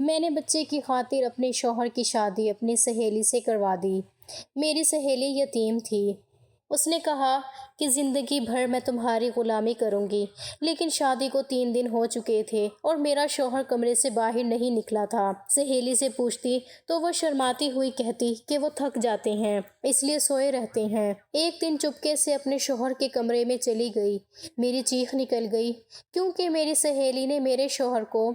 میں نے بچے کی خاطر اپنے شوہر کی شادی اپنی سہیلی سے کروا دی۔ میری سہیلی یتیم تھی۔ اس نے کہا کہ زندگی بھر میں تمہاری غلامی کروں گی، لیکن شادی کو 3 دن ہو چکے تھے اور میرا شوہر کمرے سے باہر نہیں نکلا تھا۔ سہیلی سے پوچھتی تو وہ شرماتی ہوئی کہتی کہ وہ تھک جاتے ہیں، اس لیے سوئے رہتے ہیں۔ ایک دن چپکے سے اپنے شوہر کے کمرے میں چلی گئی۔ میری چیخ نکل گئی کیونکہ میری سہیلی نے میرے شوہر کو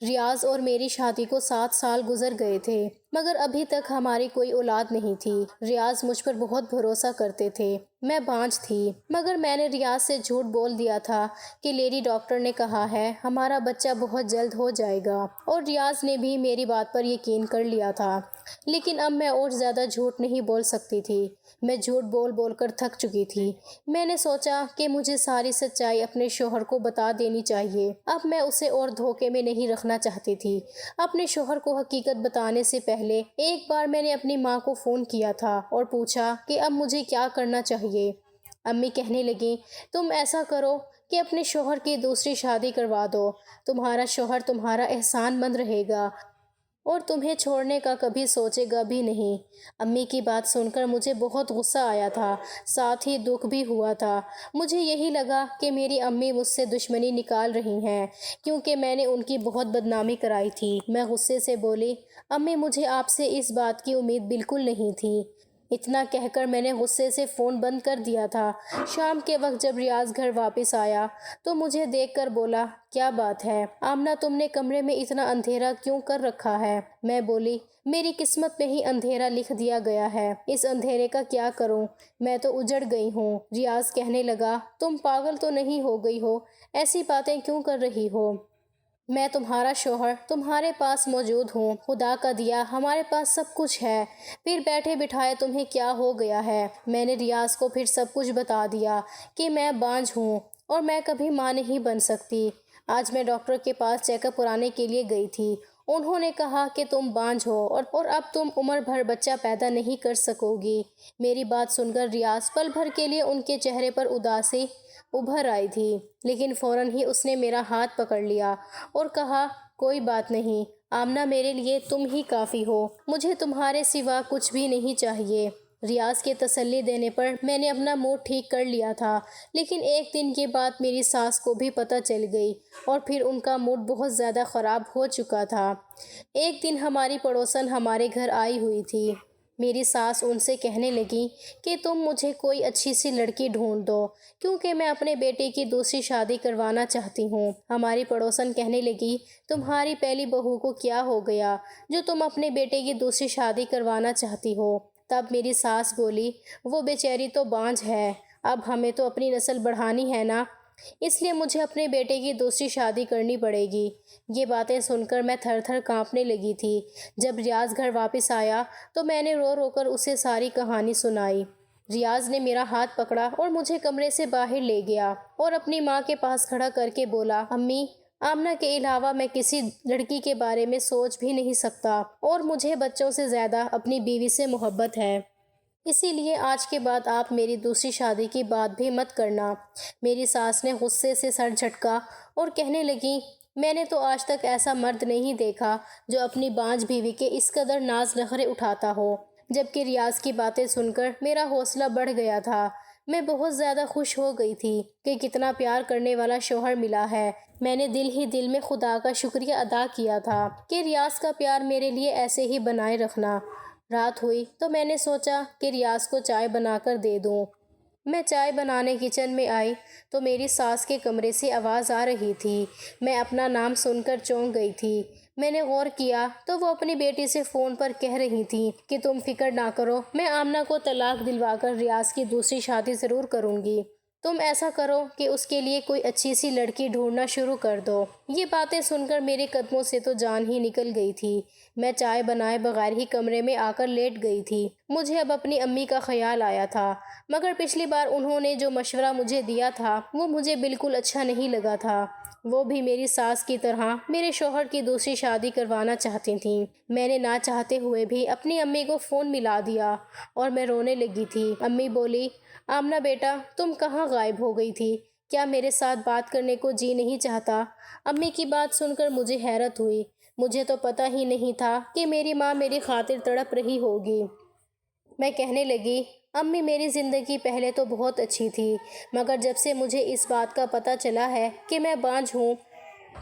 ریاض اور میری شادی کو 7 سال گزر گئے تھے، مگر ابھی تک ہماری کوئی اولاد نہیں تھی۔ ریاض مجھ پر بہت بھروسہ کرتے تھے۔ میں بانجھ تھی، مگر میں نے ریاض سے جھوٹ بول دیا تھا کہ لیڈی ڈاکٹر نے کہا ہے ہمارا بچہ بہت جلد ہو جائے گا، اور ریاض نے بھی میری بات پر یقین کر لیا تھا۔ لیکن اب میں اور زیادہ جھوٹ نہیں بول سکتی تھی۔ میں جھوٹ بول بول کر تھک چکی تھی۔ میں نے سوچا کہ مجھے ساری سچائی اپنے شوہر کو بتا دینی چاہیے۔ اب میں اسے اور دھوکے میں نہیں رکھنا چاہتی تھی۔ اپنے شوہر کو حقیقت بتانے سے پہلے ایک بار میں نے اپنی ماں کو فون کیا تھا اور پوچھا کہ اب مجھے کیا کرنا چاہیے۔ امی کہنے لگیں تم ایسا کرو کہ اپنے شوہر کی دوسری شادی کروا دو، تمہارا شوہر تمہارا احسان مند رہے گا اور تمہیں چھوڑنے کا کبھی سوچے گا بھی نہیں۔ امی کی بات سن کر مجھے بہت غصہ آیا تھا، ساتھ ہی دکھ بھی ہوا تھا۔ مجھے یہی لگا کہ میری امی مجھ سے دشمنی نکال رہی ہیں کیونکہ میں نے ان کی بہت بدنامی کرائی تھی۔ میں غصے سے بولی امی مجھے آپ سے اس بات کی امید بالکل نہیں تھی۔ اتنا کہہ کر میں نے غصے سے فون بند کر دیا تھا۔ شام کے وقت جب ریاض گھر واپس آیا تو مجھے دیکھ کر بولا کیا بات ہے آمنہ، تم نے کمرے میں اتنا اندھیرا کیوں کر رکھا ہے؟ میں بولی میری قسمت میں ہی اندھیرا لکھ دیا گیا ہے، اس اندھیرے کا کیا کروں، میں تو اجڑ گئی ہوں۔ ریاض کہنے لگا تم پاگل تو نہیں ہو گئی ہو، ایسی باتیں کیوں کر رہی ہو؟ میں تمہارا شوہر تمہارے پاس موجود ہوں، خدا کا دیا ہمارے پاس سب کچھ ہے، پھر بیٹھے بٹھائے تمہیں کیا ہو گیا ہے؟ میں نے ریاض کو پھر سب کچھ بتا دیا کہ میں بانجھ ہوں اور میں کبھی ماں نہیں بن سکتی۔ آج میں ڈاکٹر کے پاس چیک اپ کرانے کے لیے گئی تھی۔ انہوں نے کہا کہ تم بانجھ ہو اور اب تم عمر بھر بچہ پیدا نہیں کر سکو گی۔ میری بات سن کر ریاض پل بھر کے لیے ان کے چہرے پر اداسی ابھر آئی تھی، لیکن فوراً ہی اس نے میرا ہاتھ پکڑ لیا اور کہا کوئی بات نہیں آمنہ، میرے لیے تم ہی کافی ہو، مجھے تمہارے سوا کچھ بھی نہیں چاہیے۔ ریاض کے تسلی دینے پر میں نے اپنا موڈ ٹھیک کر لیا تھا، لیکن ایک دن کی بات میری ساس کو بھی پتہ چل گئی اور پھر ان کا موڈ بہت زیادہ خراب ہو چکا تھا۔ ایک دن ہماری پڑوسن ہمارے گھر آئی ہوئی تھی۔ میری ساس ان سے کہنے لگی کہ تم مجھے کوئی اچھی سی لڑکی ڈھونڈ دو کیونکہ میں اپنے بیٹے کی دوسری شادی کروانا چاہتی ہوں۔ ہماری پڑوسن کہنے لگی تمہاری پہلی بہو کو کیا ہو گیا جو تم اپنے بیٹے کی دوسری شادی کروانا چاہتی ہو؟ تب میری ساس بولی وہ بیچاری تو بانجھ ہے، اب ہمیں تو اپنی نسل بڑھانی ہے نا، اس لیے مجھے اپنے بیٹے کی دوسری شادی کرنی پڑے گی۔ یہ باتیں سن کر میں تھر تھر کانپنے لگی تھی۔ جب ریاض گھر واپس آیا تو میں نے رو رو کر اسے ساری کہانی سنائی۔ ریاض نے میرا ہاتھ پکڑا اور مجھے کمرے سے باہر لے گیا اور اپنی ماں کے پاس کھڑا کر کے بولا امی، آمنہ کے علاوہ میں کسی لڑکی کے بارے میں سوچ بھی نہیں سکتا اور مجھے بچوں سے زیادہ اپنی بیوی سے محبت ہے، اسی لیے آج کے بعد آپ میری دوسری شادی کی بات بھی مت کرنا۔ میری ساس نے غصے سے سر جھٹکا اور کہنے لگی میں نے تو آج تک ایسا مرد نہیں دیکھا جو اپنی بانجھ بیوی کے اس قدر ناز نخرے اٹھاتا ہو۔ جبکہ ریاض کی باتیں سن کر میرا حوصلہ بڑھ گیا تھا۔ میں بہت زیادہ خوش ہو گئی تھی کہ کتنا پیار کرنے والا شوہر ملا ہے۔ میں نے دل ہی دل میں خدا کا شکریہ ادا کیا تھا کہ ریاض کا پیار میرے لیے ایسے ہی بنائے رکھنا۔ رات ہوئی تو میں نے سوچا کہ ریاض کو چائے بنا کر دے دوں۔ میں چائے بنانے کچن میں آئی تو میری ساس کے کمرے سے آواز آ رہی تھی۔ میں اپنا نام سن کر چونک گئی تھی۔ میں نے غور کیا تو وہ اپنی بیٹی سے فون پر کہہ رہی تھی کہ تم فکر نہ کرو، میں آمنہ کو طلاق دلوا کر ریاض کی دوسری شادی ضرور کروں گی، تم ایسا کرو کہ اس کے لیے کوئی اچھی سی لڑکی ڈھونڈنا شروع کر دو۔ یہ باتیں سن کر میرے قدموں سے تو جان ہی نکل گئی تھی۔ میں چائے بنائے بغیر ہی کمرے میں آ کر لیٹ گئی تھی۔ مجھے اب اپنی امی کا خیال آیا تھا، مگر پچھلی بار انہوں نے جو مشورہ مجھے دیا تھا وہ مجھے بالکل اچھا نہیں لگا تھا۔ وہ بھی میری ساس کی طرح میرے شوہر کی دوسری شادی کروانا چاہتی تھیں۔ میں نے نہ چاہتے ہوئے بھی اپنی امی کو فون ملا دیا اور میں رونے لگی تھی۔ امی بولی آمنہ بیٹا، تم کہاں غائب ہو گئی تھی؟ کیا میرے ساتھ بات کرنے کو جی نہیں چاہتا؟ امی کی بات سن کر مجھے حیرت ہوئی۔ مجھے تو پتہ ہی نہیں تھا کہ میری ماں میری خاطر تڑپ رہی ہوگی۔ میں کہنے لگی، امی میری زندگی پہلے تو بہت اچھی تھی، مگر جب سے مجھے اس بات کا پتہ چلا ہے کہ میں بانجھ ہوں،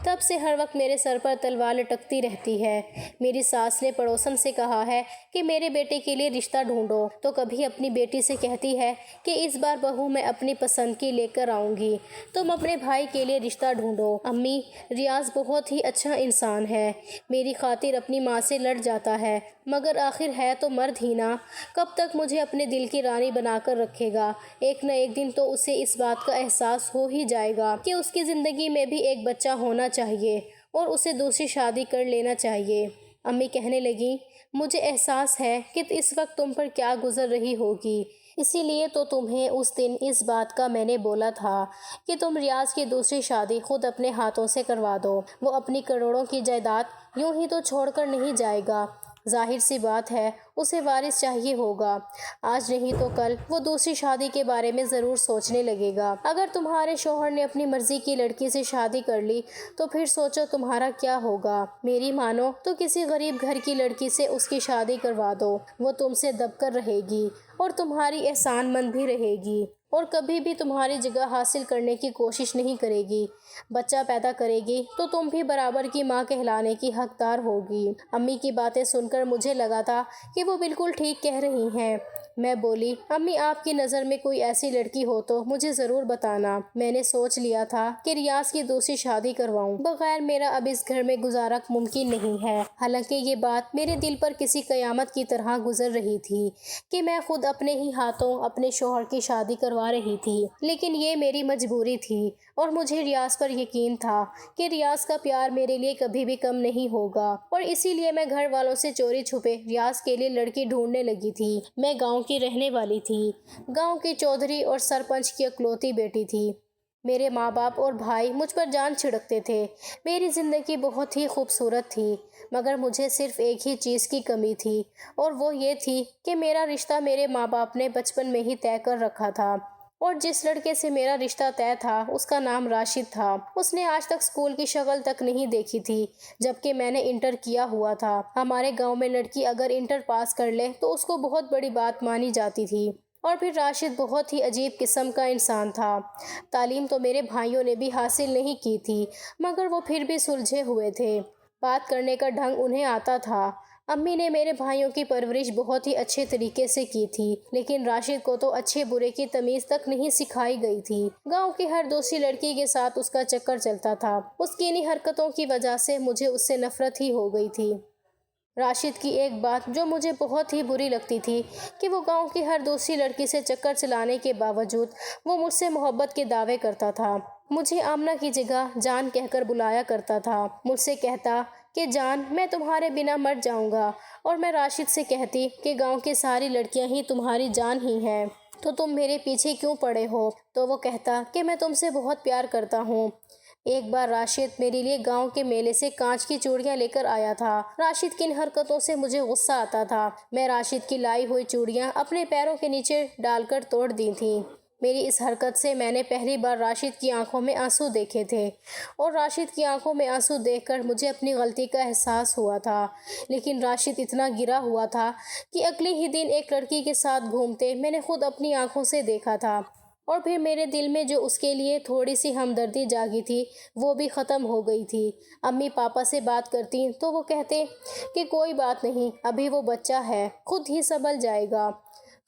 تب سے ہر وقت میرے سر پر تلوار لٹکتی رہتی ہے۔ میری ساس نے پڑوسن سے کہا ہے کہ میرے بیٹے کے لیے رشتہ ڈھونڈو، تو کبھی اپنی بیٹی سے کہتی ہے کہ اس بار بہو میں اپنی پسند کی لے کر آؤں گی، تم اپنے بھائی کے لیے رشتہ ڈھونڈو۔ امی، ریاض بہت ہی اچھا انسان ہے، میری خاطر اپنی ماں سے لڑ جاتا ہے، مگر آخر ہے تو مرد ہی نا، کب تک مجھے اپنے دل کی رانی بنا کر رکھے گا؟ ایک نہ ایک دن تو اسے اس بات کا احساس ہو ہی جائے گا کہ اس کی زندگی میں بھی ایک بچہ ہونا چاہیے اور اسے دوسری شادی کر لینا چاہیے۔ امی کہنے لگیں، مجھے احساس ہے کہ اس وقت تم پر کیا گزر رہی ہوگی، اسی لیے تو تمہیں اس دن اس بات کا میں نے بولا تھا کہ تم ریاض کی دوسری شادی خود اپنے ہاتھوں سے کروا دو، وہ اپنی کروڑوں کی جائیداد یوں ہی تو چھوڑ کر نہیں جائے گا، ظاہر سی بات ہے اسے وارث چاہیے ہوگا، آج نہیں تو کل وہ دوسری شادی کے بارے میں ضرور سوچنے لگے گا۔ اگر تمہارے شوہر نے اپنی مرضی کی لڑکی سے شادی کر لی تو پھر سوچو تمہارا کیا ہوگا۔ میری مانو تو کسی غریب گھر کی لڑکی سے اس کی شادی کروا دو، وہ تم سے دب کر رہے گی اور تمہاری احسان مند بھی رہے گی اور کبھی بھی تمہاری جگہ حاصل کرنے کی کوشش نہیں کرے گی، بچہ پیدا کرے گی تو تم بھی برابر کی ماں کہلانے کی حقدار ہوگی۔ امی کی باتیں سن کر مجھے لگا تھا کہ وہ بالکل ٹھیک کہہ رہی ہیں۔ میں بولی، امی آپ کی نظر میں کوئی ایسی لڑکی ہو تو مجھے ضرور بتانا، میں نے سوچ لیا تھا کہ ریاض کی دوسری شادی کرواؤں، بغیر میرا اب اس گھر میں گزارا ممکن نہیں ہے۔ حالانکہ یہ بات میرے دل پر کسی قیامت کی طرح گزر رہی تھی کہ میں خود اپنے ہی ہاتھوں اپنے شوہر کی شادی کروا رہی تھی، لیکن یہ میری مجبوری تھی اور مجھے ریاض پر یقین تھا کہ ریاض کا پیار میرے لیے کبھی بھی کم نہیں ہوگا، اور اسی لیے میں گھر والوں سے چوری چھپے ریاض کے لیے لڑکی ڈھونڈنے لگی تھی۔ میں گاؤں کی رہنے والی تھی، گاؤں کی چودھری اور سرپنچ کی اکلوتی بیٹی تھی۔ میرے ماں باپ اور بھائی مجھ پر جان چھڑکتے تھے، میری زندگی بہت ہی خوبصورت تھی، مگر مجھے صرف ایک ہی چیز کی کمی تھی، اور وہ یہ تھی کہ میرا رشتہ میرے ماں باپ نے بچپن میں ہی طے کر رکھا تھا، اور جس لڑکے سے میرا رشتہ طے تھا اس کا نام راشد تھا۔ اس نے آج تک اسکول کی شکل تک نہیں دیکھی تھی، جبکہ میں نے انٹر کیا ہوا تھا۔ ہمارے گاؤں میں لڑکی اگر انٹر پاس کر لے تو اس کو بہت بڑی بات مانی جاتی تھی، اور پھر راشد بہت ہی عجیب قسم کا انسان تھا۔ تعلیم تو میرے بھائیوں نے بھی حاصل نہیں کی تھی، مگر وہ پھر بھی سلجھے ہوئے تھے، بات کرنے کا ڈھنگ انہیں آتا تھا۔ امی نے میرے بھائیوں کی پرورش بہت ہی اچھے طریقے سے کی تھی، لیکن راشد کو تو اچھے برے کی تمیز تک نہیں سکھائی گئی تھی۔ گاؤں کی ہر دوسری لڑکی کے ساتھ اس کا چکر چلتا تھا، اس کی انہی حرکتوں کی وجہ سے مجھے اس سے نفرت ہی ہو گئی تھی۔ راشد کی ایک بات جو مجھے بہت ہی بری لگتی تھی کہ وہ گاؤں کی ہر دوسری لڑکی سے چکر چلانے کے باوجود وہ مجھ سے محبت کے دعوے کرتا تھا، مجھے آمنہ کی جگہ جان کہہ کر بلایا کرتا تھا، مجھ سے کہتا کہ جان میں تمہارے بنا مر جاؤں گا، اور میں راشد سے کہتی کہ گاؤں کی ساری لڑکیاں ہی تمہاری جان ہی ہیں، تو تم میرے پیچھے کیوں پڑے ہو؟ تو وہ کہتا کہ میں تم سے بہت پیار کرتا ہوں۔ ایک بار راشد میرے لیے گاؤں کے میلے سے کانچ کی چوڑیاں لے کر آیا تھا۔ راشد کی ان حرکتوں سے مجھے غصہ آتا تھا۔ میں راشد کی لائی ہوئی چوڑیاں اپنے پیروں کے نیچے ڈال کر توڑ دی تھیں۔ میری اس حرکت سے میں نے پہلی بار راشد کی آنکھوں میں آنسو دیکھے تھے، اور راشد کی آنکھوں میں آنسو دیکھ کر مجھے اپنی غلطی کا احساس ہوا تھا، لیکن راشد اتنا گرا ہوا تھا کہ اگلے ہی دن ایک لڑکی کے ساتھ گھومتے میں نے خود اپنی آنکھوں سے دیکھا تھا، اور پھر میرے دل میں جو اس کے لیے تھوڑی سی ہمدردی جاگی تھی وہ بھی ختم ہو گئی تھی۔ امی پاپا سے بات کرتی تو وہ کہتے کہ کوئی بات نہیں، ابھی وہ بچہ ہے، خود ہی سنبھل جائے گا۔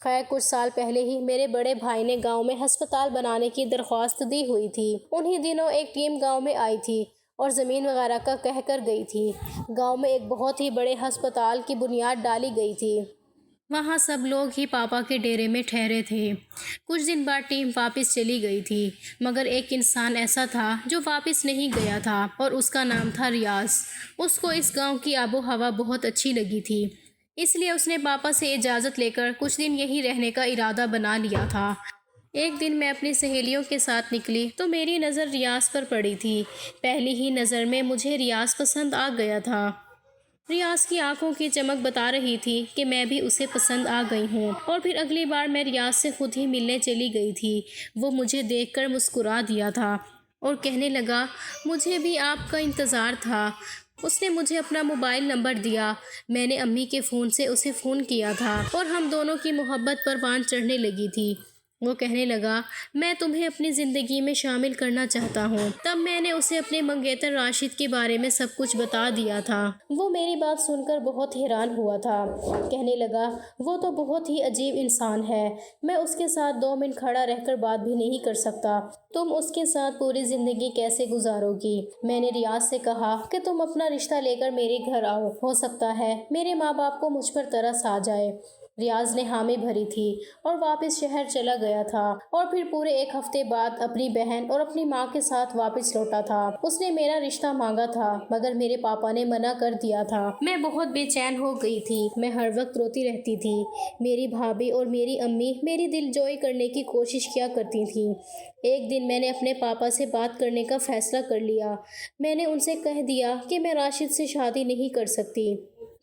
خیر کچھ سال پہلے ہی میرے بڑے بھائی نے گاؤں میں ہسپتال بنانے کی درخواست دی ہوئی تھی۔ انہی دنوں ایک ٹیم گاؤں میں آئی تھی اور زمین وغیرہ کا کہہ کر گئی تھی۔ گاؤں میں ایک بہت ہی بڑے ہسپتال کی بنیاد ڈالی گئی تھی۔ وہاں سب لوگ ہی پاپا کے ڈیرے میں ٹھہرے تھے۔ کچھ دن بعد ٹیم واپس چلی گئی تھی، مگر ایک انسان ایسا تھا جو واپس نہیں گیا تھا، اور اس کا نام تھا ریاض۔ اس کو اس گاؤں کی آب و ہوا بہت اچھی لگی تھی، اس لیے اس نے پاپا سے اجازت لے کر کچھ دن یہیں رہنے کا ارادہ بنا لیا تھا۔ ایک دن میں اپنی سہیلیوں کے ساتھ نکلی تو میری نظر ریاض پر پڑی تھی۔ پہلی ہی نظر میں مجھے ریاض پسند آ گیا تھا۔ ریاض کی آنکھوں کی چمک بتا رہی تھی کہ میں بھی اسے پسند آ گئی ہوں، اور پھر اگلی بار میں ریاض سے خود ہی ملنے چلی گئی تھی۔ وہ مجھے دیکھ کر مسکرا دیا تھا اور کہنے لگا، مجھے بھی آپ کا انتظار تھا، اس نے مجھے اپنا موبائل نمبر دیا۔ میں نے امی کے فون سے اسے فون کیا تھا اور ہم دونوں کی محبت پروان چڑھنے لگی تھی۔ وہ کہنے لگا، میں تمہیں اپنی زندگی میں شامل کرنا چاہتا ہوں۔ تب میں نے اسے اپنے منگیتر راشد کے بارے میں سب کچھ بتا دیا تھا۔ وہ میری بات سن کر بہت حیران ہوا تھا۔ کہنے لگا، وہ تو بہت ہی عجیب انسان ہے، میں اس کے ساتھ 2 منٹ کھڑا رہ کر بات بھی نہیں کر سکتا۔ تم اس کے ساتھ پوری زندگی کیسے گزارو گی؟ میں نے ریاض سے کہا کہ تم اپنا رشتہ لے کر میرے گھر آؤ، ہو سکتا ہے میرے ماں باپ کو مجھ پر ترس آ جائے۔ ریاض نے حامی بھری تھی اور واپس شہر چلا گیا تھا، اور پھر پورے 1 ہفتے بعد اپنی بہن اور اپنی ماں کے ساتھ واپس لوٹا تھا۔ اس نے میرا رشتہ مانگا تھا مگر میرے پاپا نے منع کر دیا تھا۔ میں بہت بے چین ہو گئی تھی، میں ہر وقت روتی رہتی تھی۔ میری بھابھی اور میری امی میری دل جوئی کرنے کی کوشش کیا کرتی تھیں۔ ایک دن میں نے اپنے پاپا سے بات کرنے کا فیصلہ کر لیا۔ میں نے ان سے کہہ دیا کہ میں راشد سے شادی نہیں کر سکتی۔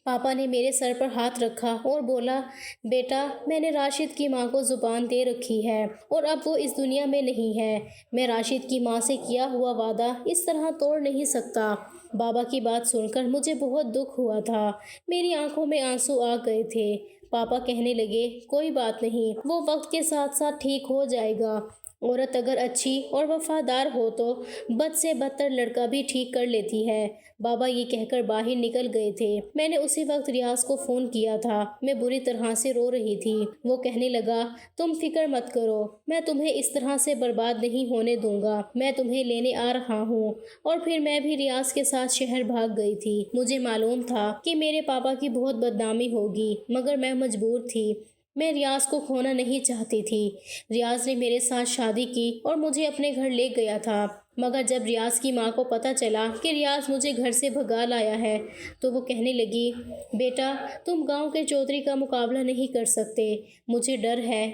پاپا نے میرے سر پر ہاتھ رکھا اور بولا، بیٹا، میں نے راشد کی ماں کو زبان دے رکھی ہے اور اب وہ اس دنیا میں نہیں ہے۔ میں راشد کی ماں سے کیا ہوا وعدہ اس طرح توڑ نہیں سکتا۔ بابا کی بات سن کر مجھے بہت دکھ ہوا تھا، میری آنکھوں میں آنسو آ گئے تھے۔ پاپا کہنے لگے، کوئی بات نہیں، وہ وقت کے ساتھ ساتھ ٹھیک ہو جائے گا۔ عورت اگر اچھی اور وفادار ہو تو بد سے بدتر لڑکا بھی ٹھیک کر لیتی ہے۔ بابا یہ کہہ کر باہر نکل گئے تھے۔ میں نے اسی وقت ریاض کو فون کیا تھا، میں بری طرح سے رو رہی تھی۔ وہ کہنے لگا، تم فکر مت کرو، میں تمہیں اس طرح سے برباد نہیں ہونے دوں گا، میں تمہیں لینے آ رہا ہوں۔ اور پھر میں بھی ریاض کے ساتھ شہر بھاگ گئی تھی۔ مجھے معلوم تھا کہ میرے پاپا کی بہت بدنامی ہوگی مگر میں مجبور تھی، میں ریاض کو کھونا نہیں چاہتی تھی۔ ریاض نے میرے ساتھ شادی کی اور مجھے اپنے گھر لے گیا تھا، مگر جب ریاض کی ماں کو پتہ چلا کہ ریاض مجھے گھر سے بھگا لایا ہے تو وہ کہنے لگی، بیٹا، تم گاؤں کے چودھری کا مقابلہ نہیں کر سکتے، مجھے ڈر ہے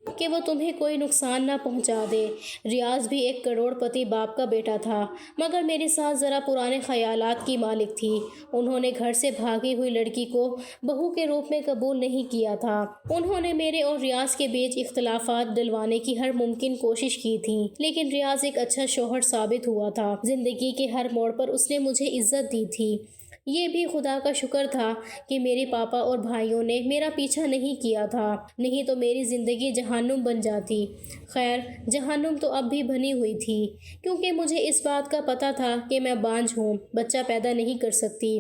کہ وہ تمہیں کوئی نقصان نہ پہنچا دے۔ ریاض بھی ایک کروڑ پتی باپ کا بیٹا تھا مگر میرے ساتھ ذرا پرانے خیالات کی مالک تھی۔ انہوں نے گھر سے بھاگی ہوئی لڑکی کو بہو کے روپ میں قبول نہیں کیا تھا۔ انہوں نے میرے اور ریاض کے بیچ اختلافات ڈلوانے کی ہر ممکن کوشش کی تھی، لیکن ریاض ایک اچھا شوہر ثابت ہوا تھا۔ زندگی کے ہر موڑ پر اس نے مجھے عزت دی تھی۔ یہ بھی خدا کا شکر تھا کہ میرے پاپا اور بھائیوں نے میرا پیچھا نہیں کیا تھا، نہیں تو میری زندگی جہنم بن جاتی۔ خیر، جہنم تو اب بھی بنی ہوئی تھی، کیونکہ مجھے اس بات کا پتہ تھا کہ میں بانجھ ہوں، بچہ پیدا نہیں کر سکتی۔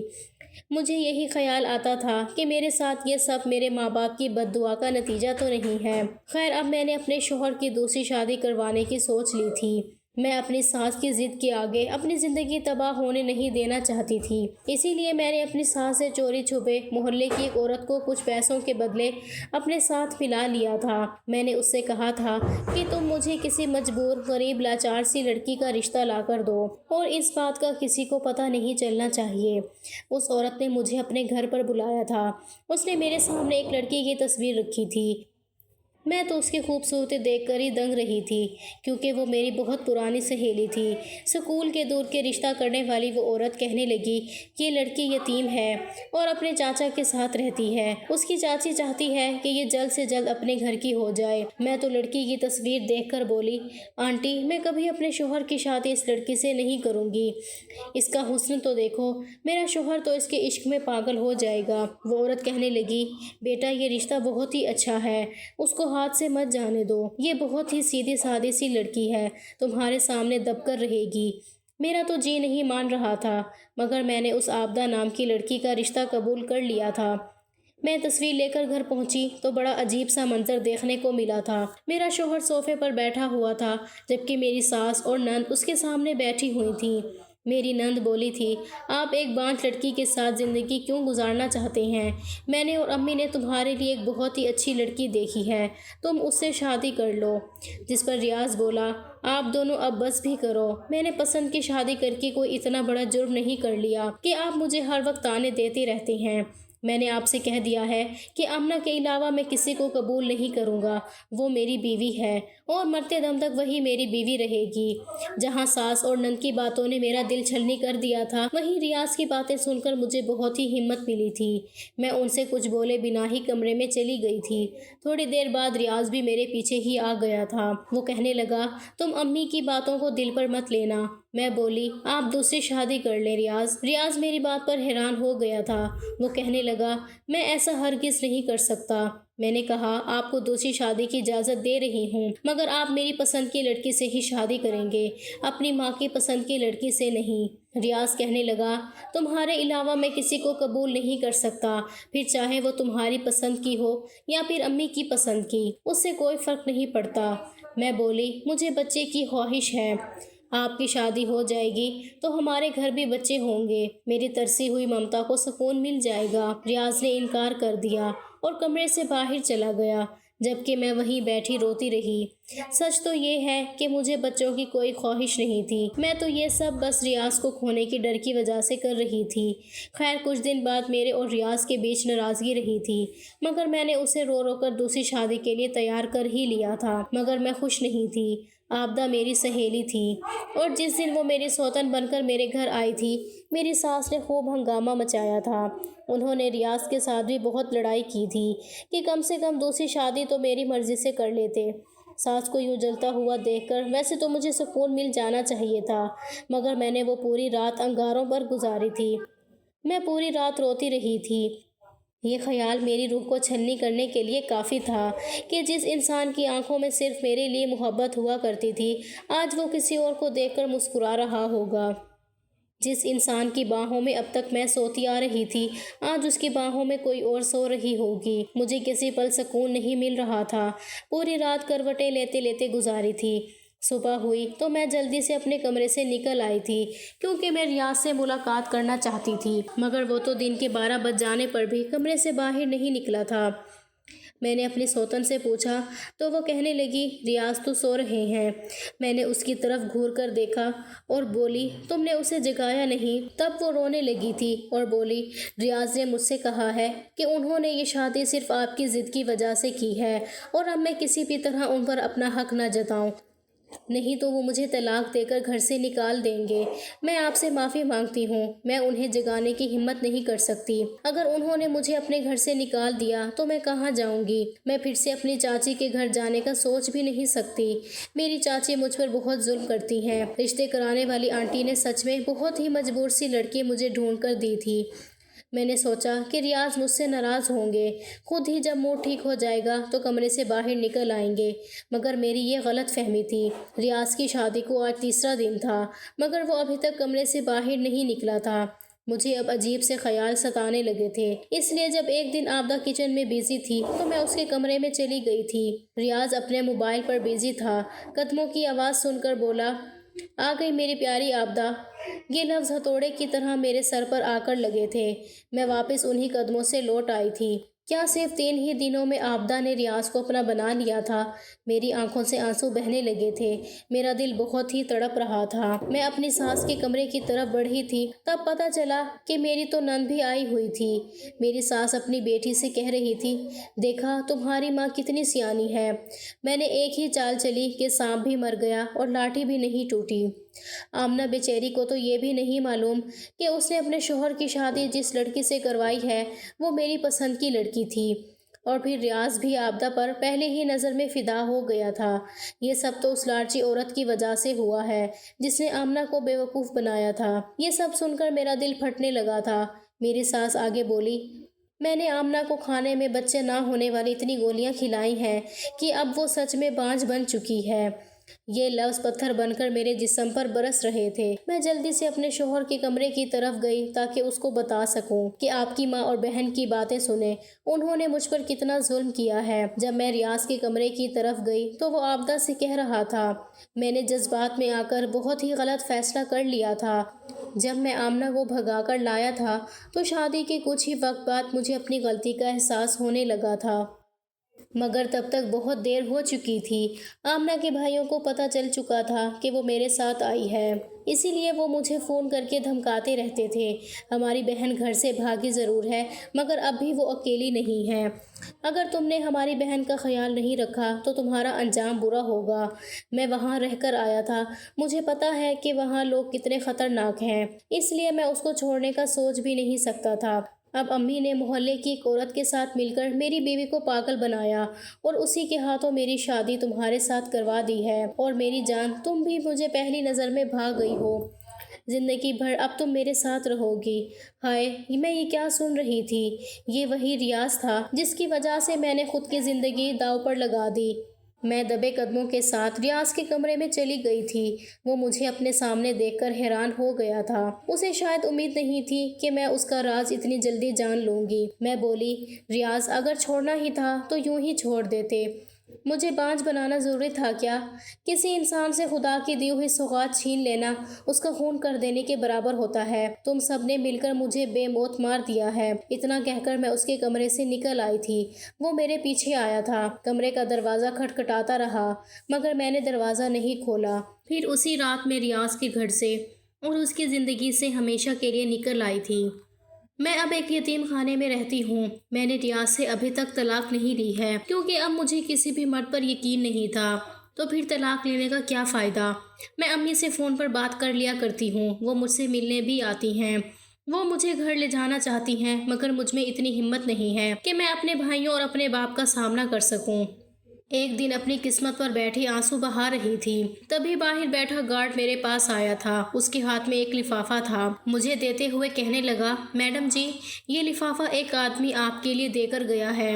مجھے یہی خیال آتا تھا کہ میرے ساتھ یہ سب میرے ماں باپ کی بد دعا کا نتیجہ تو نہیں ہے۔ خیر، اب میں نے اپنے شوہر کی دوسری شادی کروانے کی سوچ لی تھی۔ میں اپنی ساس کی ضد کے آگے اپنی زندگی تباہ ہونے نہیں دینا چاہتی تھی، اسی لیے میں نے اپنی ساس سے چوری چھپے محلے کی ایک عورت کو کچھ پیسوں کے بدلے اپنے ساتھ ملا لیا تھا۔ میں نے اس سے کہا تھا کہ تم مجھے کسی مجبور، غریب، لاچار سی لڑکی کا رشتہ لا کر دو اور اس بات کا کسی کو پتہ نہیں چلنا چاہیے۔ اس عورت نے مجھے اپنے گھر پر بلایا تھا۔ اس نے میرے سامنے ایک لڑکی کی تصویر رکھی تھی۔ میں تو اس کی خوبصورتی دیکھ کر ہی دنگ رہی تھی، کیونکہ وہ میری بہت پرانی سہیلی تھی۔ سکول کے دور کے رشتہ کرنے والی وہ عورت کہنے لگی کہ یہ لڑکی یتیم ہے اور اپنے چاچا کے ساتھ رہتی ہے، اس کی چاچی چاہتی ہے کہ یہ جلد سے جلد اپنے گھر کی ہو جائے۔ میں تو لڑکی کی تصویر دیکھ کر بولی، آنٹی، میں کبھی اپنے شوہر کی شادی اس لڑکی سے نہیں کروں گی، اس کا حسن تو دیکھو، میرا شوہر تو اس کے عشق میں پاگل ہو جائے گا۔ وہ عورت کہنے لگی، بیٹا، یہ رشتہ بہت ہی اچھا ہے، اس کو ہاتھ سے مت جانے دو، یہ بہت ہی سیدھی سادی سی لڑکی ہے، تمہارے سامنے دب کر رہے گی۔ میرا تو جی نہیں مان رہا تھا، مگر میں نے اس عابدہ نام کی لڑکی کا رشتہ قبول کر لیا تھا۔ میں تصویر لے کر گھر پہنچی تو بڑا عجیب سا منظر دیکھنے کو ملا تھا۔ میرا شوہر صوفے پر بیٹھا ہوا تھا، جبکہ میری ساس اور نند اس کے سامنے بیٹھی ہوئی تھیں۔ میری نند بولی تھی، آپ ایک بانجھ لڑکی کے ساتھ زندگی کیوں گزارنا چاہتے ہیں؟ میں نے اور امی نے تمہارے لیے ایک بہت ہی اچھی لڑکی دیکھی ہے، تم اس سے شادی کر لو۔ جس پر ریاض بولا، آپ دونوں اب بس بھی کرو، میں نے پسند کی شادی کر کے کوئی اتنا بڑا جرم نہیں کر لیا کہ آپ مجھے ہر وقت طعنے دیتے رہتے ہیں۔ میں نے آپ سے کہہ دیا ہے کہ آمنہ کے علاوہ میں کسی کو قبول نہیں کروں گا، وہ میری بیوی ہے اور مرتے دم تک وہی میری بیوی رہے گی۔ جہاں ساس اور نند کی باتوں نے میرا دل چھلنی کر دیا تھا، وہیں ریاض کی باتیں سن کر مجھے بہت ہی ہمت ملی تھی۔ میں ان سے کچھ بولے بنا ہی کمرے میں چلی گئی تھی۔ تھوڑی دیر بعد ریاض بھی میرے پیچھے ہی آ گیا تھا۔ وہ کہنے لگا، تم امی کی باتوں کو دل پر مت لینا، میں بولی آپ دوسری شادی کر لیں ریاض۔ ریاض میری بات پر حیران ہو گیا تھا۔ وہ کہنے لگا میں ایسا ہرگز نہیں کر سکتا۔ میں نے کہا آپ کو دوسری شادی کی اجازت دے رہی ہوں مگر آپ میری پسند کی لڑکی سے ہی شادی کریں گے، اپنی ماں کی پسند کی لڑکی سے نہیں۔ ریاض کہنے لگا تمہارے علاوہ میں کسی کو قبول نہیں کر سکتا، پھر چاہے وہ تمہاری پسند کی ہو یا پھر امی کی پسند کی، اس سے کوئی فرق نہیں پڑتا۔ میں بولی مجھے بچے کی خواہش ہے، آپ کی شادی ہو جائے گی تو ہمارے گھر بھی بچے ہوں گے، میری ترسی ہوئی ممتا کو سکون مل جائے گا۔ ریاض نے انکار کر دیا اور کمرے سے باہر چلا گیا، جبکہ میں وہیں بیٹھی روتی رہی۔ سچ تو یہ ہے کہ مجھے بچوں کی کوئی خواہش نہیں تھی، میں تو یہ سب بس ریاض کو کھونے کی ڈر کی وجہ سے کر رہی تھی۔ خیر کچھ دن بعد میرے اور ریاض کے بیچ ناراضگی رہی تھی، مگر میں نے اسے رو رو کر دوسری شادی کے لیے تیار کر ہی لیا تھا، مگر میں خوش نہیں تھی۔ آبدہ میری سہیلی تھی اور جس دن وہ میری سوتن بن کر میرے گھر آئی تھی، میری ساس نے خوب ہنگامہ مچایا تھا۔ انہوں نے ریاض کے ساتھ بھی بہت لڑائی کی تھی کہ کم سے کم دوسری شادی تو میری مرضی سے کر لیتے۔ ساس کو یوں جلتا ہوا دیکھ کر ویسے تو مجھے سکون مل جانا چاہیے تھا، مگر میں نے وہ پوری رات انگاروں پر گزاری تھی۔ میں پوری رات روتی رہی تھی۔ یہ خیال میری روح کو چھلنی کرنے کے لیے کافی تھا کہ جس انسان کی آنکھوں میں صرف میرے لیے محبت ہوا کرتی تھی، آج وہ کسی اور کو دیکھ کر مسکرا رہا ہوگا۔ جس انسان کی باہوں میں اب تک میں سوتی آ رہی تھی، آج اس کی باہوں میں کوئی اور سو رہی ہوگی۔ مجھے کسی پل سکون نہیں مل رہا تھا، پوری رات کروٹیں لیتے لیتے گزاری تھی۔ صبح ہوئی تو میں جلدی سے اپنے کمرے سے نکل آئی تھی کیونکہ میں ریاض سے ملاقات کرنا چاہتی تھی، مگر وہ تو دن کے 12 بج جانے پر بھی کمرے سے باہر نہیں نکلا تھا۔ میں نے اپنی سوتن سے پوچھا تو وہ کہنے لگی ریاض تو سو رہے ہیں۔ میں نے اس کی طرف گھور کر دیکھا اور بولی تم نے اسے جگایا نہیں؟ تب وہ رونے لگی تھی اور بولی ریاض نے مجھ سے کہا ہے کہ انہوں نے یہ شادی صرف آپ کی ضد کی وجہ سے کی ہے اور اب میں کسی بھی طرح ان پر اپنا حق نہ جتاؤں، نہیں تو وہ مجھے طلاق دے کر گھر سے نکال دیں گے۔ میں آپ سے معافی مانگتی ہوں، میں انہیں جگانے کی ہمت نہیں کر سکتی۔ اگر انہوں نے مجھے اپنے گھر سے نکال دیا تو میں کہاں جاؤں گی؟ میں پھر سے اپنی چاچی کے گھر جانے کا سوچ بھی نہیں سکتی۔ میری چاچی مجھ پر بہت ظلم کرتی ہیں۔ رشتے کرانے والی آنٹی نے سچ میں بہت ہی مجبور سی لڑکی مجھے ڈھونڈ کر دی تھی۔ میں نے سوچا کہ ریاض مجھ سے ناراض ہوں گے، خود ہی جب موڈ ٹھیک ہو جائے گا تو کمرے سے باہر نکل آئیں گے، مگر میری یہ غلط فہمی تھی۔ ریاض کی شادی کو آج تیسرا دن تھا، مگر وہ ابھی تک کمرے سے باہر نہیں نکلا تھا۔ مجھے اب عجیب سے خیال ستانے لگے تھے، اس لیے جب ایک دن آبدہ کچن میں بیزی تھی تو میں اس کے کمرے میں چلی گئی تھی۔ ریاض اپنے موبائل پر بیزی تھا۔ قدموں کی آواز سن کر بولا آ گئی میری پیاری آبدہ۔ یہ لفظ ہتھوڑے کی طرح میرے سر پر آ کر لگے تھے۔ میں واپس انہی قدموں سے لوٹ آئی تھی۔ کیا صرف 3 ہی دنوں میں آبدہ نے ریاض کو اپنا بنا لیا تھا؟ میری آنکھوں سے آنسو بہنے لگے تھے، میرا دل بہت ہی تڑپ رہا تھا۔ میں اپنی ساس کے کمرے کی طرف بڑھی تھی، تب پتہ چلا کہ میری تو نند بھی آئی ہوئی تھی۔ میری ساس اپنی بیٹی سے کہہ رہی تھی دیکھا تمہاری ماں کتنی سیانی ہے۔ میں نے ایک ہی چال چلی کہ سانپ بھی مر گیا اور لاٹھی بھی نہیں ٹوٹی۔ آمنہ بیچاری کو تو یہ بھی نہیں معلوم کہ اس نے اپنے شوہر کی شادی جس لڑکی سے کروائی ہے وہ میری پسند کی لڑکی تھی، اور پھر ریاض بھی آبدہ پر پہلے ہی نظر میں فدا ہو گیا تھا۔ یہ سب تو اس لالچی عورت کی وجہ سے ہوا ہے جس نے آمنہ کو بے وقوف بنایا تھا۔ یہ سب سن کر میرا دل پھٹنے لگا تھا۔ میری ساس آگے بولی میں نے آمنہ کو کھانے میں بچے نہ ہونے والی اتنی گولیاں کھلائی ہیں کہ اب وہ سچ میں بانجھ بن چکی ہے۔ یہ لفظ پتھر بن کر میرے جسم پر برس رہے تھے۔ میں جلدی سے اپنے شوہر کے کمرے کی طرف گئی تاکہ اس کو بتا سکوں کہ آپ کی ماں اور بہن کی باتیں سنیں، انہوں نے مجھ پر کتنا ظلم کیا ہے۔ جب میں ریاض کے کمرے کی طرف گئی تو وہ آبدہ سے کہہ رہا تھا میں نے جذبات میں آ کر بہت ہی غلط فیصلہ کر لیا تھا۔ جب میں آمنہ کو بھگا کر لایا تھا تو شادی کے کچھ ہی وقت بعد مجھے اپنی غلطی کا احساس ہونے لگا تھا، مگر تب تک بہت دیر ہو چکی تھی۔ آمنہ کے بھائیوں کو پتہ چل چکا تھا کہ وہ میرے ساتھ آئی ہے، اسی لیے وہ مجھے فون کر کے دھمکاتے رہتے تھے۔ ہماری بہن گھر سے بھاگی ضرور ہے مگر اب بھی وہ اکیلی نہیں ہے۔ اگر تم نے ہماری بہن کا خیال نہیں رکھا تو تمہارا انجام برا ہوگا۔ میں وہاں رہ کر آیا تھا، مجھے پتہ ہے کہ وہاں لوگ کتنے خطرناک ہیں، اس لیے میں اس کو چھوڑنے کا سوچ بھی نہیں سکتا تھا۔ اب امی نے محلے کی ایک عورت کے ساتھ مل کر میری بیوی کو پاگل بنایا اور اسی کے ہاتھوں میری شادی تمہارے ساتھ کروا دی ہے، اور میری جان تم بھی مجھے پہلی نظر میں بھا گئی ہو۔ زندگی بھر اب تم میرے ساتھ رہو گی۔ ہائے، میں یہ کیا سن رہی تھی؟ یہ وہی ریاض تھا جس کی وجہ سے میں نے خود کی زندگی داؤ پر لگا دی۔ میں دبے قدموں کے ساتھ ریاض کے کمرے میں چلی گئی تھی۔ وہ مجھے اپنے سامنے دیکھ کر حیران ہو گیا تھا۔ اسے شاید امید نہیں تھی کہ میں اس کا راز اتنی جلدی جان لوں گی۔ میں بولی، ریاض، اگر چھوڑنا ہی تھا تو یوں ہی چھوڑ دیتے۔ مجھے بانجھ بنانا ضروری تھا کیا؟ کسی انسان سے خدا کی دی ہوئی سوغات چھین لینا اس کا خون کر دینے کے برابر ہوتا ہے۔ تم سب نے مل کر مجھے بے موت مار دیا ہے۔ اتنا کہہ کر میں اس کے کمرے سے نکل آئی تھی۔ وہ میرے پیچھے آیا تھا۔ کمرے کا دروازہ کھٹکھٹاتا رہا مگر میں نے دروازہ نہیں کھولا۔ پھر اسی رات میں ریاض کے گھر سے اور اس کی زندگی سے ہمیشہ کے لیے نکل آئی تھی۔ میں اب ایک یتیم خانے میں رہتی ہوں۔ میں نے ریاض سے ابھی تک طلاق نہیں لی ہے کیونکہ اب مجھے کسی بھی مرد پر یقین نہیں تھا۔ تو پھر طلاق لینے کا کیا فائدہ؟ میں امی سے فون پر بات کر لیا کرتی ہوں۔ وہ مجھ سے ملنے بھی آتی ہیں۔ وہ مجھے گھر لے جانا چاہتی ہیں مگر مجھ میں اتنی ہمت نہیں ہے کہ میں اپنے بھائیوں اور اپنے باپ کا سامنا کر سکوں۔ ایک دن اپنی قسمت پر بیٹھی آنسو بہا رہی تھی، تبھی باہر بیٹھا گارڈ میرے پاس آیا تھا۔ اس کے ہاتھ میں ایک لفافہ تھا۔ مجھے دیتے ہوئے کہنے لگا، میڈم جی، یہ لفافہ ایک آدمی آپ کے لیے دے کر گیا ہے۔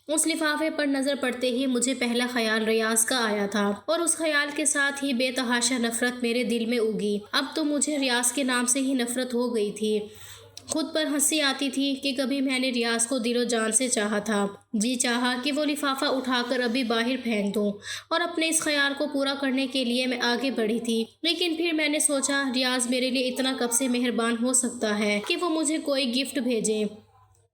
اس لفافے پر نظر پڑتے ہی مجھے پہلا خیال ریاض کا آیا تھا اور اس خیال کے ساتھ ہی بے تحاشا نفرت میرے دل میں اگی۔ اب تو مجھے ریاض کے نام سے ہی نفرت ہو گئی تھی۔ خود پر ہنسی آتی تھی کہ کبھی میں نے ریاض کو دل و جان سے چاہا تھا۔ جی چاہا کہ وہ لفافہ اٹھا کر ابھی باہر پھینک دوں اور اپنے اس خیال کو پورا کرنے کے لیے میں آگے بڑھی تھی، لیکن پھر میں نے سوچا ریاض میرے لیے اتنا کب سے مہربان ہو سکتا ہے کہ وہ مجھے کوئی گفٹ بھیجے۔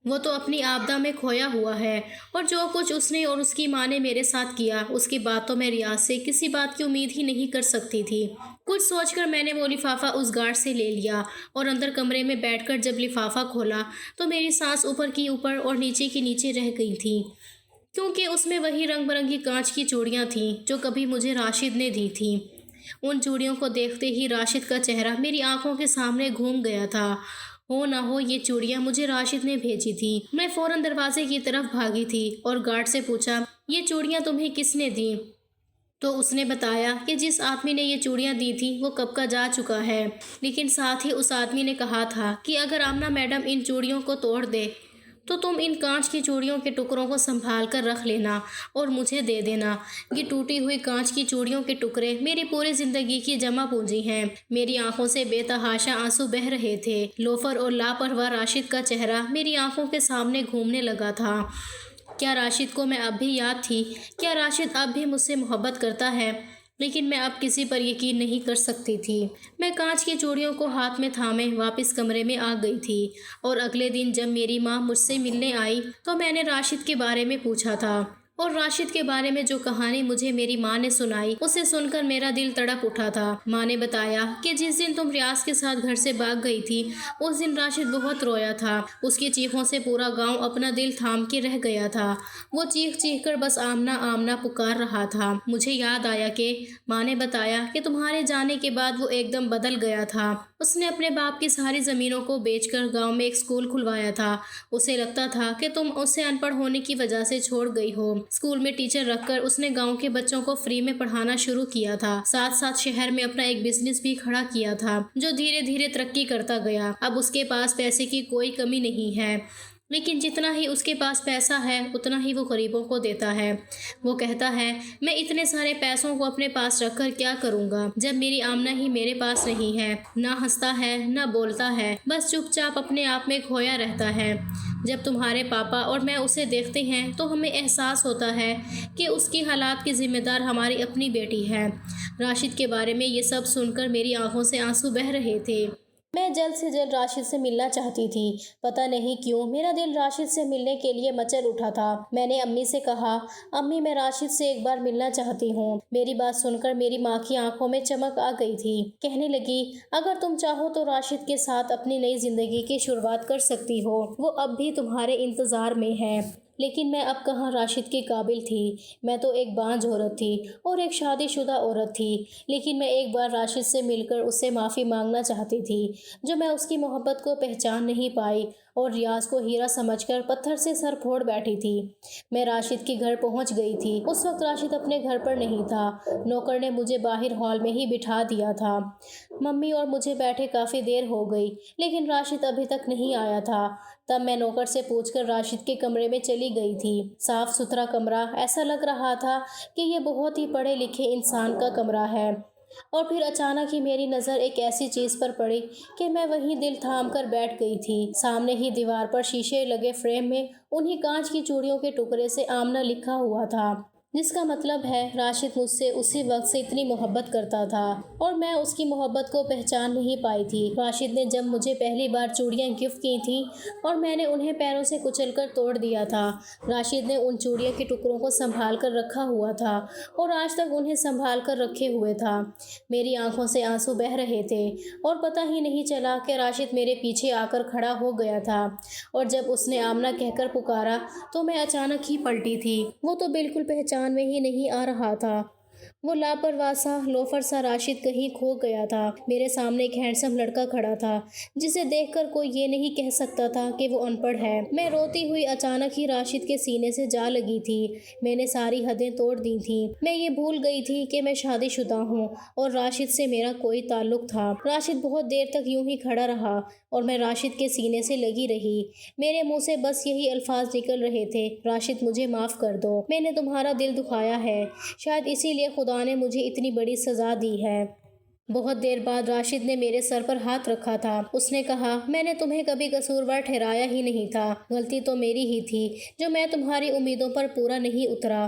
وہ تو اپنی آبدہ میں کھویا ہوا ہے، اور جو کچھ اس نے اور اس کی ماں نے میرے ساتھ کیا اس کے بعد تو میں ریاض سے کسی بات کی امید ہی نہیں کر سکتی تھی۔ کچھ سوچ کر میں نے وہ لفافہ اس گارڈ سے لے لیا اور اندر کمرے میں بیٹھ کر جب لفافہ کھولا تو میری سانس اوپر کی اوپر اور نیچے کی نیچے رہ گئی تھی، کیونکہ اس میں وہی رنگ برنگی کانچ کی چوڑیاں تھیں جو کبھی مجھے راشد نے دی تھیں۔ ان چوڑیوں کو دیکھتے ہی راشد کا چہرہ میری آنکھوں کے سامنے گھوم گیا تھا۔ ہو نہ ہو یہ چوڑیاں مجھے راشد نے بھیجی تھی۔ میں فوراً دروازے کی طرف بھاگی تھی اور گارڈ سے پوچھا، یہ چوڑیاں تمہیں کس نے دیں؟ تو اس نے بتایا کہ جس آدمی نے یہ چوڑیاں دی تھیں وہ کب کا جا چکا ہے، لیکن ساتھ ہی اس آدمی نے کہا تھا کہ اگر آمنہ میڈم ان چوڑیوں کو توڑ دے تو تم ان کانچ کی چوڑیوں کے ٹکڑوں کو سنبھال کر رکھ لینا اور مجھے دے دینا۔ یہ ٹوٹی ہوئی کانچ کی چوڑیوں کے ٹکڑے میری پوری زندگی کی جمع پونجی ہیں۔ میری آنکھوں سے بے تحاشا آنسو بہہ رہے تھے۔ لوفر اور لاپرواہ راشد کا چہرہ میری آنکھوں کے سامنے گھومنے لگا تھا۔ کیا راشد کو میں اب بھی یاد تھی؟ کیا راشد اب بھی مجھ سے محبت کرتا ہے؟ لیکن میں اب کسی پر یقین نہیں کر سکتی تھی۔ میں کانچ کی چوڑیوں کو ہاتھ میں تھامے واپس کمرے میں آ گئی تھی، اور اگلے دن جب میری ماں مجھ سے ملنے آئی تو میں نے راشد کے بارے میں پوچھا تھا، اور راشد کے بارے میں جو کہانی مجھے میری ماں نے سنائی اسے سن کر میرا دل تڑپ اٹھا تھا۔ ماں نے بتایا کہ جس دن تم ریاض کے ساتھ گھر سے بھاگ گئی تھی اس دن راشد بہت رویا تھا۔ اس کی چیخوں سے پورا گاؤں اپنا دل تھام کے رہ گیا تھا۔ وہ چیخ چیخ کر بس آمنہ آمنہ پکار رہا تھا۔ مجھے یاد آیا کہ ماں نے بتایا کہ تمہارے جانے کے بعد وہ ایک دم بدل گیا تھا۔ اس نے اپنے باپ کی ساری زمینوں کو بیچ کر گاؤں میں ایک اسکول کھلوایا تھا۔ اسے لگتا تھا کہ تم اسے ان پڑھ ہونے کی وجہ سے چھوڑ گئی ہو۔ اسکول میں ٹیچر رکھ کر اس نے گاؤں کے بچوں کو فری میں پڑھانا شروع کیا تھا۔ ساتھ ساتھ شہر میں اپنا ایک بزنس بھی کھڑا کیا تھا جو دھیرے دھیرے ترقی کرتا گیا۔ اب اس کے پاس پیسے کی کوئی کمی نہیں ہے، لیکن جتنا ہی اس کے پاس پیسہ ہے اتنا ہی وہ غریبوں کو دیتا ہے۔ وہ کہتا ہے، میں اتنے سارے پیسوں کو اپنے پاس رکھ کر کیا کروں گا جب میری آمنہ ہی میرے پاس نہیں ہے؟ نہ ہنستا ہے نہ بولتا ہے، بس چپ چاپ اپنے آپ میں کھویا رہتا ہے۔ جب تمہارے پاپا اور میں اسے دیکھتے ہیں تو ہمیں احساس ہوتا ہے کہ اس کی حالات کی ذمہ دار ہماری اپنی بیٹی ہے۔ راشد کے بارے میں یہ سب سن کر میری آنکھوں سے آنسو بہہ رہے تھے۔ میں جلد سے جلد راشد سے ملنا چاہتی تھی۔ پتہ نہیں کیوں میرا دل راشد سے ملنے کے لیے مچل اٹھا تھا۔ میں نے امی سے کہا، امی میں راشد سے ایک بار ملنا چاہتی ہوں۔ میری بات سن کر میری ماں کی آنکھوں میں چمک آ گئی تھی۔ کہنے لگی، اگر تم چاہو تو راشد کے ساتھ اپنی نئی زندگی کی شروعات کر سکتی ہو، وہ اب بھی تمہارے انتظار میں ہے۔ لیکن میں اب کہاں راشد کے قابل تھی؟ میں تو ایک بانجھ عورت تھی اور ایک شادی شدہ عورت تھی، لیکن میں ایک بار راشد سے مل کر اس سے معافی مانگنا چاہتی تھی جو میں اس کی محبت کو پہچان نہیں پائی اور ریاض کو ہیرا سمجھ کر پتھر سے سر پھوڑ بیٹھی تھی۔ میں راشد کے گھر پہنچ گئی تھی۔ اس وقت راشد اپنے گھر پر نہیں تھا۔ نوکر نے مجھے باہر ہال میں ہی بٹھا دیا تھا۔ ممی اور مجھے بیٹھے کافی دیر ہو گئی لیکن راشد ابھی تک نہیں آیا تھا۔ تب میں نوکر سے پوچھ کر راشد کے کمرے میں چلی گئی تھی۔ صاف ستھرا کمرہ، ایسا لگ رہا تھا کہ یہ بہت ہی پڑھے لکھے انسان کا کمرہ ہے۔ اور پھر اچانک ہی میری نظر ایک ایسی چیز پر پڑی کہ میں وہیں دل تھام کر بیٹھ گئی تھی۔ سامنے ہی دیوار پر شیشے لگے فریم میں انہی کانچ کی چوڑیوں کے ٹکڑے سے آمنہ لکھا ہوا تھا، جس کا مطلب ہے راشد مجھ سے اسی وقت سے اتنی محبت کرتا تھا اور میں اس کی محبت کو پہچان نہیں پائی تھی۔ راشد نے جب مجھے پہلی بار چوڑیاں گفٹ کی تھیں اور میں نے انہیں پیروں سے کچل کر توڑ دیا تھا، راشد نے ان چوڑیوں کے ٹکڑوں کو سنبھال کر رکھا ہوا تھا اور آج تک انہیں سنبھال کر رکھے ہوئے تھا۔ میری آنکھوں سے آنسو بہہ رہے تھے اور پتہ ہی نہیں چلا کہ راشد میرے پیچھے آ کر کھڑا ہو گیا تھا، اور جب اس نے آمنہ کہہ کر پکارا تو میں اچانک ہی پلٹی تھی۔ وہ تو بالکل پہچان میں ہی نہیں آ رہا تھا۔ وہ لاپرواہ سا، لوفر سا راشد کہیں کھو گیا تھا۔ میرے سامنے ایک ہینڈسم لڑکا کھڑا تھا جسے دیکھ کر کوئی یہ نہیں کہہ سکتا تھا کہ وہ ان پڑھ ہے۔ میں روتی ہوئی اچانک ہی راشد کے سینے سے جا لگی تھی۔ میں نے ساری حدیں توڑ دی تھیں۔ میں یہ بھول گئی تھی کہ میں شادی شدہ ہوں اور راشد سے میرا کوئی تعلق تھا۔ راشد بہت دیر تک یوں ہی کھڑا رہا اور میں راشد کے سینے سے لگی رہی۔ میرے منہ سے بس یہی الفاظ نکل رہے تھے، راشد مجھے معاف کر دو، میں نے تمہارا دل دکھایا ہے، شاید اسی لیے خدا نے مجھے اتنی بڑی سزا دی ہے۔ بہت دیر بعد راشد نے میرے سر پر ہاتھ رکھا تھا۔ اس نے کہا، میں نے تمہیں کبھی قصوروار ٹھہرایا ہی نہیں تھا، غلطی تو میری ہی تھی جو میں تمہاری امیدوں پر پورا نہیں اترا۔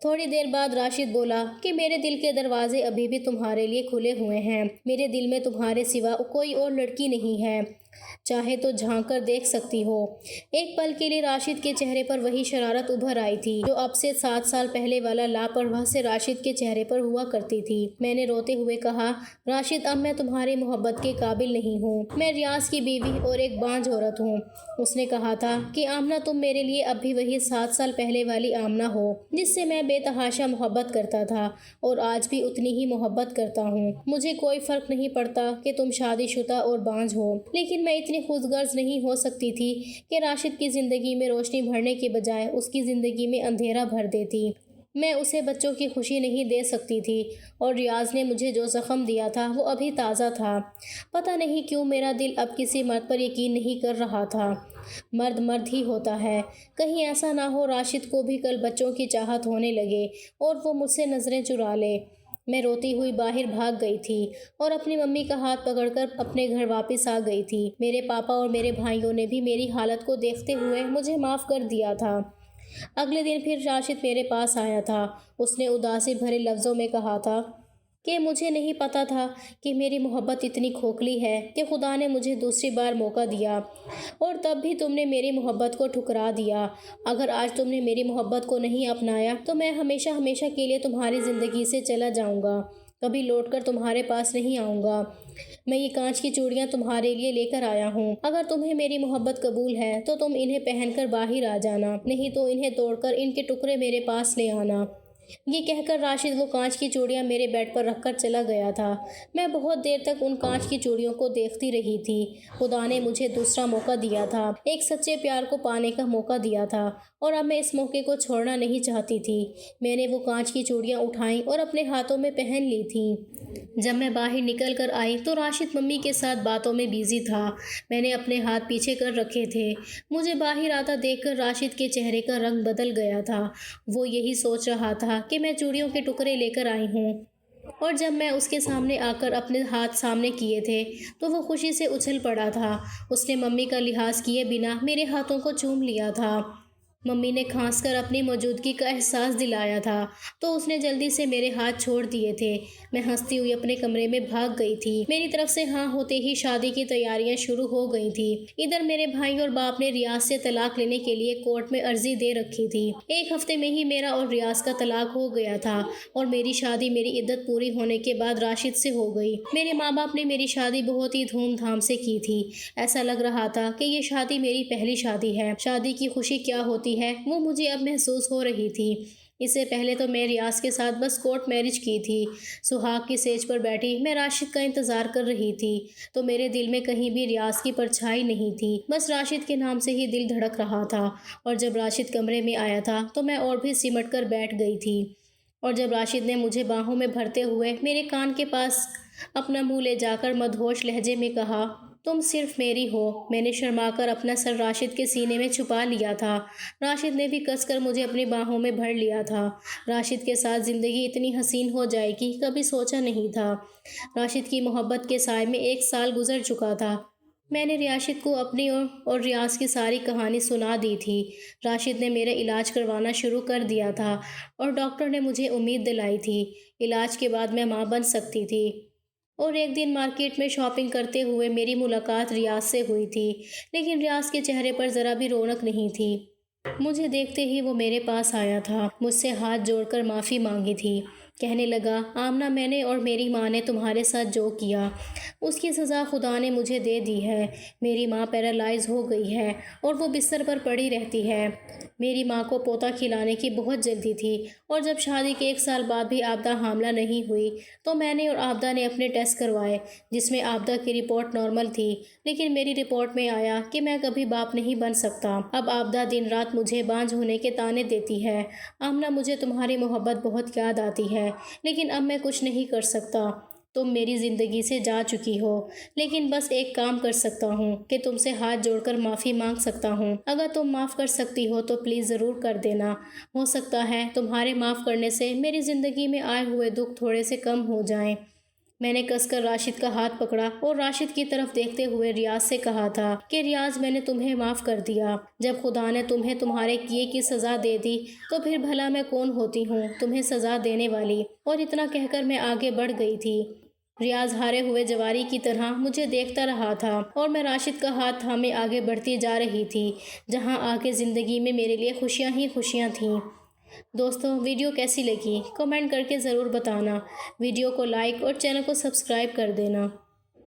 تھوڑی دیر بعد راشد بولا کہ میرے دل کے دروازے ابھی بھی تمہارے لیے کھلے ہوئے ہیں، میرے دل میں تمہارے سوا کوئی اور لڑکی نہیں ہے، چاہے تو جھانک کر دیکھ سکتی ہو۔ ایک پل کے لیے راشد کے چہرے پر وہی شرارت ابھر آئی تھی جو اب سے 7 سال پہلے والا لاپرواہ سے راشد کے چہرے پر ہوا کرتی تھی۔ میں نے روتے ہوئے کہا، راشد اب میں تمہاری محبت کے قابل نہیں ہوں، میں ریاض کی بیوی اور ایک بانجھ عورت ہوں۔ اس نے کہا تھا کہ آمنہ تم میرے لیے اب بھی وہی 7 سال پہلے والی آمنہ ہو جس سے میں بے تحاشا محبت کرتا تھا اور آج بھی اتنی ہی محبت کرتا ہوں۔ مجھے کوئی فرق نہیں پڑتا کہ تم شادی شدہ اور بانجھ ہو، لیکن میں اتنی خود غرض نہیں ہو سکتی تھی کہ راشد کی زندگی میں روشنی بھرنے کے بجائے اس کی زندگی میں اندھیرا بھر دیتی۔ میں اسے بچوں کی خوشی نہیں دے سکتی تھی اور ریاض نے مجھے جو زخم دیا تھا وہ ابھی تازہ تھا۔ پتہ نہیں کیوں میرا دل اب کسی مرد پر یقین نہیں کر رہا تھا۔ مرد مرد ہی ہوتا ہے، کہیں ایسا نہ ہو راشد کو بھی کل بچوں کی چاہت ہونے لگے اور وہ مجھ سے نظریں چرا لے۔ میں روتی ہوئی باہر بھاگ گئی تھی اور اپنی ممی کا ہاتھ پکڑ کر اپنے گھر واپس آ گئی تھی۔ میرے پاپا اور میرے بھائیوں نے بھی میری حالت کو دیکھتے ہوئے مجھے معاف کر دیا تھا۔ اگلے دن پھر راشد میرے پاس آیا تھا۔ اس نے اداسی بھرے لفظوں میں کہا تھا کہ مجھے نہیں پتا تھا کہ میری محبت اتنی کھوکھلی ہے کہ خدا نے مجھے دوسری بار موقع دیا اور تب بھی تم نے میری محبت کو ٹھکرا دیا۔ اگر آج تم نے میری محبت کو نہیں اپنایا تو میں ہمیشہ ہمیشہ کے لیے تمہاری زندگی سے چلا جاؤں گا، کبھی لوٹ کر تمہارے پاس نہیں آؤں گا۔ میں یہ کانچ کی چوڑیاں تمہارے لیے لے کر آیا ہوں، اگر تمہیں میری محبت قبول ہے تو تم انہیں پہن کر باہر آ جانا، نہیں تو انہیں توڑ کر ان کے ٹکڑے میرے پاس لے آنا۔ یہ کہہ کر راشد وہ کانچ کی چوڑیاں میرے بیڈ پر رکھ کر چلا گیا تھا۔ میں بہت دیر تک ان کانچ کی چوڑیوں کو دیکھتی رہی تھی۔ خدا نے مجھے دوسرا موقع دیا تھا، ایک سچے پیار کو پانے کا موقع دیا تھا اور اب میں اس موقع کو چھوڑنا نہیں چاہتی تھی۔ میں نے وہ کانچ کی چوڑیاں اٹھائیں اور اپنے ہاتھوں میں پہن لی تھیں۔ جب میں باہر نکل کر آئی تو راشد ممی کے ساتھ باتوں میں بیزی تھا۔ میں نے اپنے ہاتھ پیچھے کر رکھے تھے۔ مجھے باہر آتا دیکھ کر راشد کے چہرے کا رنگ بدل گیا تھا۔ وہ یہی سوچ رہا تھا کہ میں چوڑیوں کے ٹکڑے لے کر آئی ہوں، اور جب میں اس کے سامنے آ کر اپنے ہاتھ سامنے کیے تھے تو وہ خوشی سے اچھل پڑا تھا۔ اس نے ممی کا لحاظ کیے بنا میرے ہاتھوں کو چوم لیا تھا۔ ممی نے کھانس کر اپنی موجودگی کا احساس دلایا تھا تو اس نے جلدی سے میرے ہاتھ چھوڑ دیے تھے۔ میں ہنستی ہوئی اپنے کمرے میں بھاگ گئی تھی۔ میری طرف سے ہاں ہوتے ہی شادی کی تیاریاں شروع ہو گئی تھیں۔ ادھر میرے بھائی اور باپ نے ریاض سے طلاق لینے کے لیے کورٹ میں عرضی دے رکھی تھی۔ ایک ہفتے میں ہی میرا اور ریاض کا طلاق ہو گیا تھا اور میری شادی میری عدت پوری ہونے کے بعد راشد سے ہو گئی۔ میرے ماں باپ نے میری شادی بہت ہی دھوم دھام سے کی تھی۔ ایسا لگ رہا تھا کہ یہ شادی میری پہلی شادی ہے۔ شادی کی خوشی کیا ہوتی ہے وہ مجھے اب محسوس ہو رہی تھی۔ اس سے پہلے تو میں ریاض کے ساتھ بس کورٹ میرج کی تھی۔ سہاگ کی سیج پر بیٹھی میں راشد کا انتظار کر رہی تھی تو میرے دل میں کہیں بھی ریاض کی پرچھائی نہیں تھی، بس راشد کے نام سے ہی دل دھڑک رہا تھا۔ اور جب راشد کمرے میں آیا تھا تو میں اور بھی سمٹ کر بیٹھ گئی تھی، اور جب راشد نے مجھے باہوں میں بھرتے ہوئے میرے کان کے پاس اپنا منہ لے جا کر مدہوش لہجے میں کہا، تم صرف میری ہو، میں نے شرما کر اپنا سر راشد کے سینے میں چھپا لیا تھا۔ راشد نے بھی کس کر مجھے اپنی باہوں میں بھر لیا تھا۔ راشد کے ساتھ زندگی اتنی حسین ہو جائے گی کبھی سوچا نہیں تھا۔ راشد کی محبت کے سائے میں 1 سال گزر چکا تھا۔ میں نے راشد کو اپنی اور ریاض کی ساری کہانی سنا دی تھی۔ راشد نے میرا علاج کروانا شروع کر دیا تھا اور ڈاکٹر نے مجھے امید دلائی تھی علاج کے بعد میں ماں بن سکتی تھی۔ اور ایک دن مارکیٹ میں شاپنگ کرتے ہوئے میری ملاقات ریاض سے ہوئی تھی، لیکن ریاض کے چہرے پر ذرا بھی رونق نہیں تھی۔ مجھے دیکھتے ہی وہ میرے پاس آیا تھا، مجھ سے ہاتھ جوڑ کر معافی مانگی تھی۔ کہنے لگا، آمنہ، میں نے اور میری ماں نے تمہارے ساتھ جو کیا اس کی سزا خدا نے مجھے دے دی ہے۔ میری ماں پیرالائز ہو گئی ہے اور وہ بستر پر پڑی رہتی ہے۔ میری ماں کو پوتا کھلانے کی بہت جلدی تھی، اور جب شادی کے 1 سال بعد بھی عابدہ حاملہ نہیں ہوئی تو میں نے اور عابدہ نے اپنے ٹیسٹ کروائے، جس میں عابدہ کی رپورٹ نارمل تھی، لیکن میری رپورٹ میں آیا کہ میں کبھی باپ نہیں بن سکتا۔ اب عابدہ دن رات مجھے بانجھ ہونے کے طعنے دیتی ہے۔ آمنہ، مجھے تمہاری محبت بہت یاد آتی ہے، لیکن اب میں کچھ نہیں کر سکتا۔ تم میری زندگی سے جا چکی ہو، لیکن بس ایک کام کر سکتا ہوں کہ تم سے ہاتھ جوڑ کر معافی مانگ سکتا ہوں۔ اگر تم معاف کر سکتی ہو تو پلیز ضرور کر دینا۔ ہو سکتا ہے تمہارے معاف کرنے سے میری زندگی میں آئے ہوئے دکھ تھوڑے سے کم ہو جائیں۔ میں نے کس کر راشد کا ہاتھ پکڑا اور راشد کی طرف دیکھتے ہوئے ریاض سے کہا تھا کہ ریاض، میں نے تمہیں معاف کر دیا۔ جب خدا نے تمہیں تمہارے کیے کی سزا دے دی تو پھر بھلا میں کون ہوتی ہوں تمہیں سزا دینے والی؟ اور اتنا کہہ کر میں آگے بڑھ گئی تھی۔ ریاض ہارے ہوئے جواری کی طرح مجھے دیکھتا رہا تھا اور میں راشد کا ہاتھ تھامے آگے بڑھتی جا رہی تھی، جہاں آگے زندگی میں میرے لیے خوشیاں ہی خوشیاں تھیں۔ دوستوں، ویڈیو کیسی لگی کمنٹ کر کے ضرور بتانا۔ ویڈیو کو لائک اور چینل کو سبسکرائب کر دینا۔